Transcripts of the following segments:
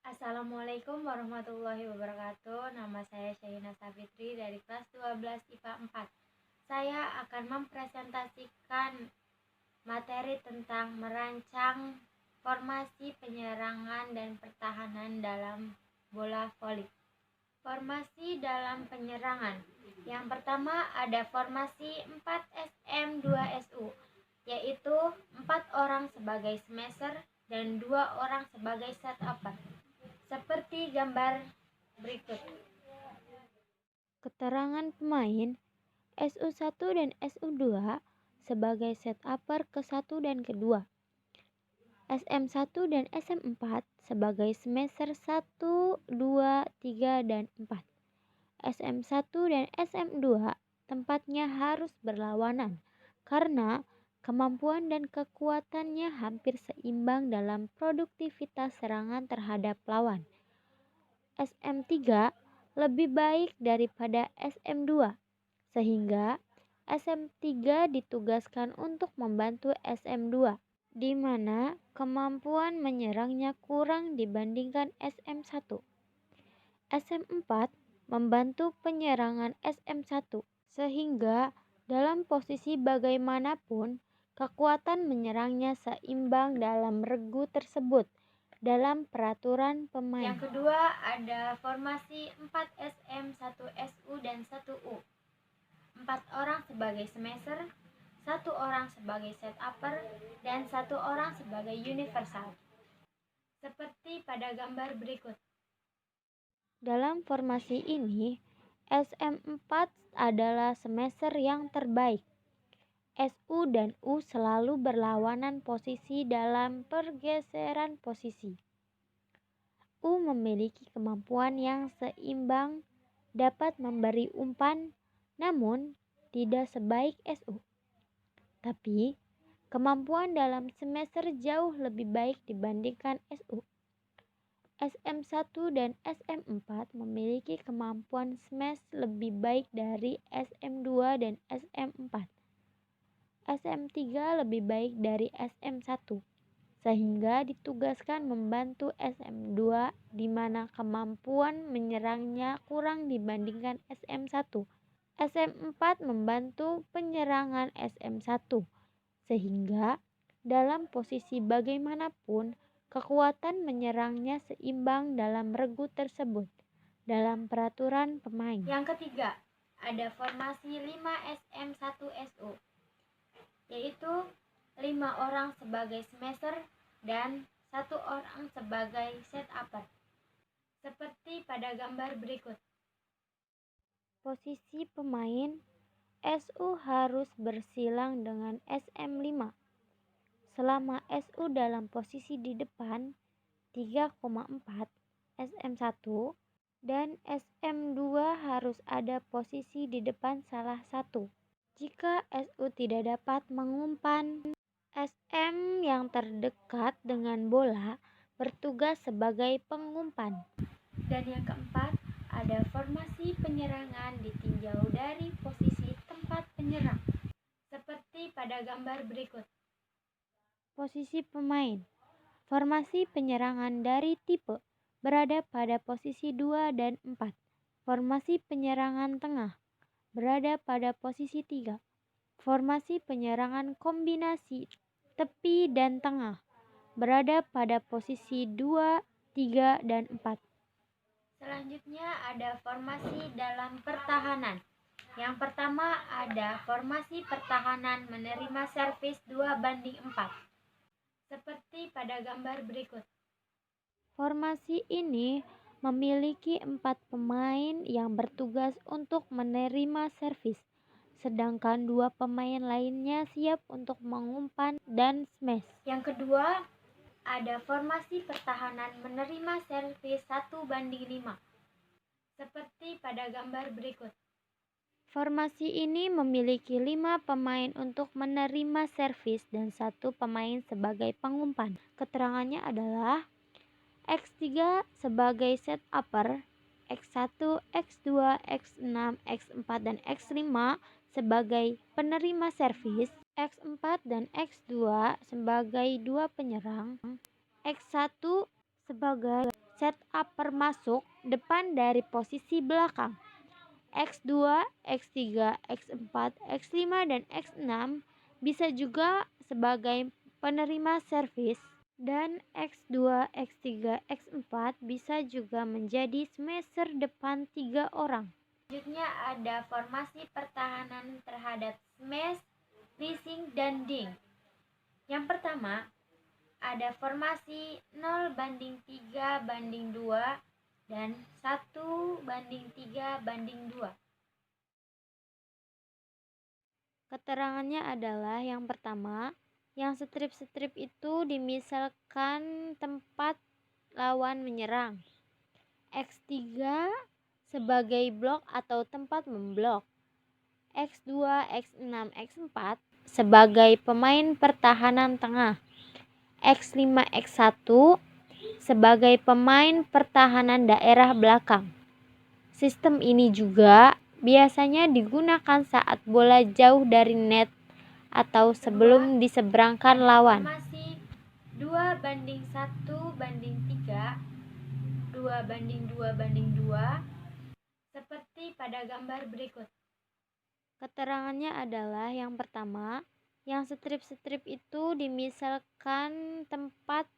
Assalamualaikum warahmatullahi wabarakatuh. Nama saya Syahina Safitri dari kelas 12 IPA 4. Saya akan mempresentasikan materi tentang merancang formasi penyerangan dan pertahanan dalam bola voli. Formasi dalam penyerangan. Yang pertama ada formasi 4SM2SU, yaitu 4 orang sebagai smasher dan 2 orang sebagai setupper. Seperti gambar berikut. Keterangan pemain SU1 dan SU2 sebagai setupper ke-1 dan ke-2. SM1 dan SM4 sebagai smasher 1, 2, 3, dan 4. SM1 dan SM2 tempatnya harus berlawanan karena kemampuan dan kekuatannya hampir seimbang dalam produktivitas serangan terhadap lawan. SM3 lebih baik daripada SM2, sehingga SM3 ditugaskan untuk membantu SM2, di mana kemampuan menyerangnya kurang dibandingkan SM1. SM4 membantu penyerangan SM1, sehingga dalam posisi bagaimanapun kekuatan menyerangnya seimbang dalam regu tersebut dalam peraturan pemain. Yang kedua ada formasi 4SM1SU dan 1U. 4 orang sebagai smasher, 1 orang sebagai setupper, dan 1 orang sebagai universal. Seperti pada gambar berikut. Dalam formasi ini, SM4 adalah smasher yang terbaik. SU dan U selalu berlawanan posisi dalam pergeseran posisi. U memiliki kemampuan yang seimbang, dapat memberi umpan, namun tidak sebaik SU. Tapi, kemampuan dalam smasher jauh lebih baik dibandingkan SU. SM1 dan SM4 memiliki kemampuan smash lebih baik dari SM2 dan SM4. SM3 lebih baik dari SM1, sehingga ditugaskan membantu SM2 di mana kemampuan menyerangnya kurang dibandingkan SM1. SM4 membantu penyerangan SM1, sehingga dalam posisi bagaimanapun kekuatan menyerangnya seimbang dalam regu tersebut dalam peraturan pemain. Yang ketiga, ada formasi 5SM1SU, yaitu 5 orang sebagai smasher dan 1 orang sebagai setupper. Seperti pada gambar berikut. Posisi pemain SU harus bersilang dengan SM5. Selama SU dalam posisi di depan 3,4 SM1 dan SM2 harus ada posisi di depan salah satu. Jika SU tidak dapat mengumpan, SM yang terdekat dengan bola bertugas sebagai pengumpan. Dan yang keempat, ada formasi penyerangan ditinjau dari posisi tempat penyerang. Seperti pada gambar berikut. Posisi pemain. Formasi penyerangan dari tipe berada pada posisi 2 dan 4. Formasi penyerangan tengah berada pada posisi 3. Formasi penyerangan kombinasi tepi dan tengah berada pada posisi 2, 3, dan 4. Selanjutnya ada formasi dalam pertahanan. Yang pertama ada formasi pertahanan menerima servis 2:4. Seperti pada gambar berikut. Formasi ini memiliki 4 pemain yang bertugas untuk menerima servis, sedangkan 2 pemain lainnya siap untuk mengumpan dan smash. Yang kedua, ada formasi pertahanan menerima servis 1:5. Seperti pada gambar berikut. Formasi ini memiliki 5 pemain untuk menerima servis dan 1 pemain sebagai pengumpan. Keterangannya adalah X3 sebagai setupper, X1, X2, X6, X4, dan X5 sebagai penerima servis, X4 dan X2 sebagai 2 penyerang, X1 sebagai setup masuk depan dari posisi belakang. X2, X3, X4, X5, dan X6 bisa juga sebagai penerima servis, dan X2, X3, X4 bisa juga menjadi smasher depan 3 orang. Selanjutnya ada formasi pertahanan terhadap smash, missing, dan ding. Yang pertama, ada formasi 0:3:2 dan 1:3:2. Keterangannya adalah yang pertama, yang strip-strip itu dimisalkan tempat lawan menyerang. X3 sebagai blok atau tempat memblok. X2, X6, X4 sebagai pemain pertahanan tengah. X5, X1 sebagai pemain pertahanan daerah belakang. Sistem ini juga biasanya digunakan saat bola jauh dari net atau sebelum diseberangkan lawan. Formasi 2:1:3, 2:2:2 seperti pada gambar berikut. Keterangannya adalah yang pertama, yang strip-strip itu dimisalkan tempat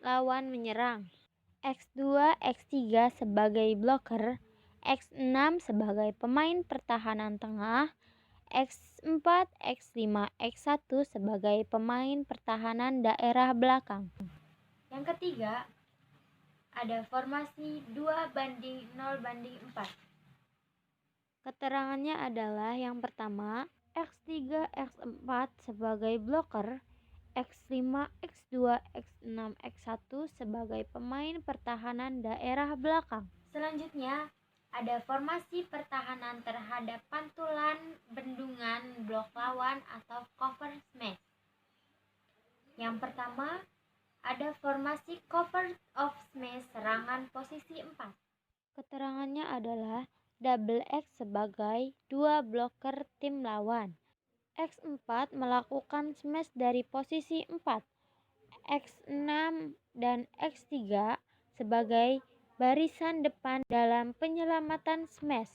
lawan menyerang. X2, X3 sebagai blocker, X6 sebagai pemain pertahanan tengah, X4, X5, X1 sebagai pemain pertahanan daerah belakang. Yang ketiga, ada formasi 2:0:4. Keterangannya adalah yang pertama, X3, X4 sebagai blocker, X5, X2, X6, X1 sebagai pemain pertahanan daerah belakang. Selanjutnya, ada formasi pertahanan terhadap pantulan bendungan blok lawan atau cover smash. Yang pertama, ada formasi cover of smash serangan posisi 4. Keterangannya adalah double X sebagai 2 blocker tim lawan. X4 melakukan smash dari posisi 4. X6 dan X3 sebagai barisan depan dalam penyelamatan smash.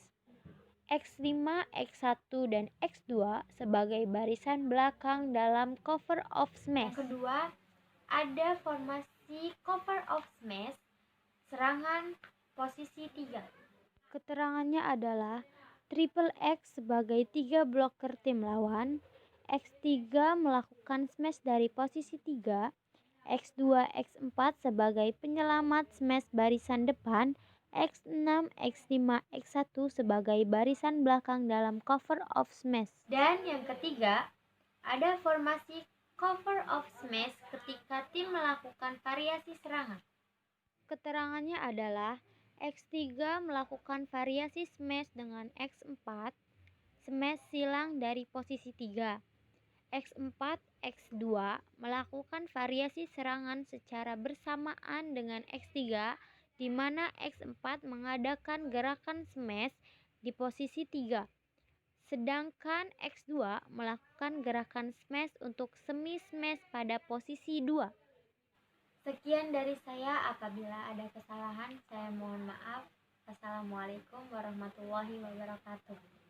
X5, X1, dan X2 sebagai barisan belakang dalam cover of smash. Yang kedua, ada formasi cover of smash serangan posisi 3. Keterangannya adalah triple X sebagai 3 blocker tim lawan, X3 melakukan smash dari posisi 3, X2, X4 sebagai penyelamat smash barisan depan, X6, X5, X1 sebagai barisan belakang dalam cover of smash. Dan yang ketiga, ada formasi cover of smash ketika tim melakukan variasi serangan. Keterangannya adalah X3 melakukan variasi smash dengan X4, smash silang dari posisi 3. X4, X2 melakukan variasi serangan secara bersamaan dengan X3, di mana X4 mengadakan gerakan smash di posisi 3. Sedangkan X2 melakukan gerakan smash untuk semi smash pada posisi 2. Sekian dari saya, apabila ada kesalahan saya mohon maaf. Assalamualaikum warahmatullahi wabarakatuh.